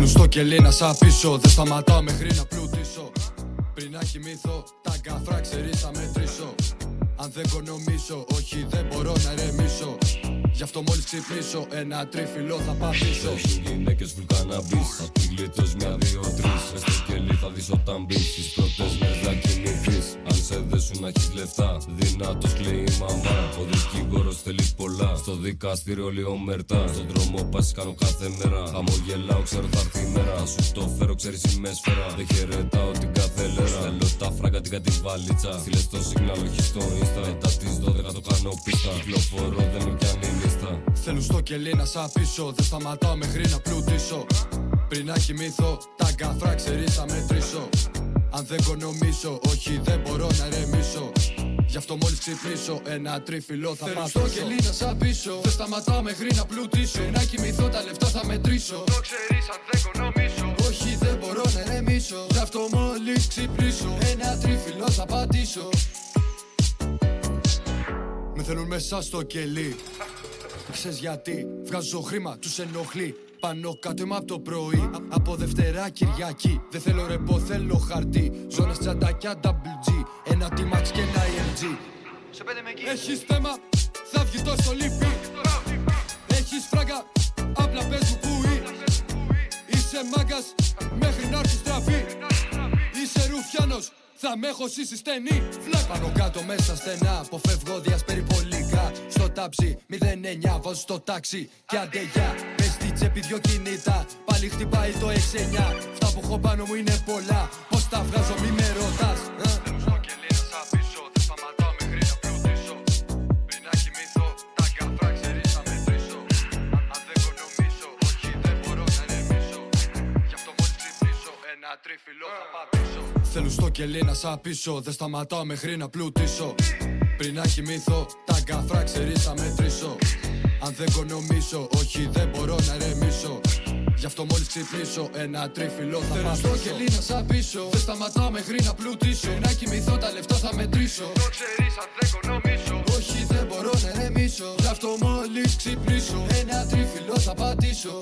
Θέλω στο κελί να σ' απίσω, δεν σταματάω μέχρι να πλουτίσω. Πριν να κοιμηθώ, τα γκαφρά ξέρεις θα μετρήσω. Αν δεν οικονομήσω, όχι δεν μπορώ να ρεμίσω. Γι' αυτό μόλις ξυπνήσω, ένα τρίφυλλο θα πατήσω. Έχουν γυναίκες βουλκαναμπής, θα την γλιτώσεις μια, δύο, τρεις. Μες στο κελί θα δεις όταν μπεις, τις πρώτες μέρες να κοιμηθείς. Αν σε δέσουν να έχεις λεφτά, δυνατός κλαίει η μαμά. Ο δικηγόρος θέλει πολλά, στο δικαστήριο λίγο μερτά. Στον δρόμο πας κάνω κάθε μέρα, χαμογελάω ξέρω θα έρθει η μέρα. Θα σου το φέρω ξέρεις είμαι σφαίρα, δεν χαιρετάω την κάθε λέρα. Θέλω τα φράγκα την κατηβάλιτσα, στείλες το σίγναλ όχι στο Insta. Μετά τις 12 το κάνω πίστα, κυκλοφορώ δεν με πιάνει λίστα. Θέλω στο κελί να σ' απίσω, δεν σταματάω μέχρι να πλουτίσω. Πριν να κοιμηθώ, τα γκαφρά ξέρεις θα μετρήσω. Αν δεν οικονομήσω, όχι δεν μπορώ να ρεμίσω. Γι' αυτό μόλις ξυπνήσω, ένα τρίφυλλο θα πατήσω. Θέλω στο κελί να σ' απίσω, δεν σταματάω μέχρι να πλουτίσω. Πριν να κοιμηθώ, τα λεφτά θα μετρήσω. Το ξέρεις αν δεν οικονομήσω, όχι δεν μπορώ να ρεμίσω. Γι' αυτό μόλις ξυπνήσω, ένα τρίφυλλο θα πατήσω. Με θέλουν μέσα στο κελί. Ξέρεις γιατί, βγάζω χρήμα, τους ενοχλεί. Πάνω κάτω είμαι απ' το πρωί, από Δευτέρα Κυριακή. Δεν θέλω ρεπό, θέλω χαρτί. Ζώνες τσαντάκια WG, ένα T-Max και ένα EMG. Σε πέντε με εκεί. Έχεις θέμα, θα βγει το στο λίπι. Έχεις φράγκα, απλά πες μου που είσαι μάγκας, μέχρι να έρθει στραφή. Είσαι ρουφιάνος, θα με έχω σύσει στενή. Πάνω κάτω μέσα στενά, αποφεύγω διασπεριπολικά. Στο τάψι 09, βάζω στο τάξι και αντεγιά. Μες στη τσέπη δυο κινητά, πάλι χτυπάει το 6-9. Αυτά που έχω πάνω μου είναι πολλά, πώς τα βγάζω μη με ρωτάς. Θέλω στο κελί να σ' απίσω, δεν σταματάω μέχρι να πλουτίσω. Πριν να κοιμηθώ, τα γκαφρά ξέρεις θα μετρήσω. Αν δεν οικονομήσω, όχι δεν μπορώ να ρεμίσω. Γι' αυτό μόλις ξυπνήσω, ένα τρίφυλλο θα πατήσω. Θέλω στο κελί να σ' απίσω, δεν σταματάω μέχρι να πλουτίσω. Πριν να κοιμηθώ, τα γκαφρά ξέρεις θα μετρήσω. Αν δεν οικονομήσω, όχι δεν μπορώ να ρεμίσω. Γι' αυτό μόλις ξυπνήσω, ένα τρίφυλλο θα πατήσω. Θέλω στο κελί να σ' απίσω, δεν σταματάω μέχρι να πλουτίσω. Πριν να κοιμηθώ, τα λεφτά θα μετρήσω. Το ξέρεις αν δεν οικονομήσω, όχι δεν μπορώ να ρεμίσω. Γι' αυτό μόλις ξυπνήσω, ένα τρίφυλλο θα πατήσω.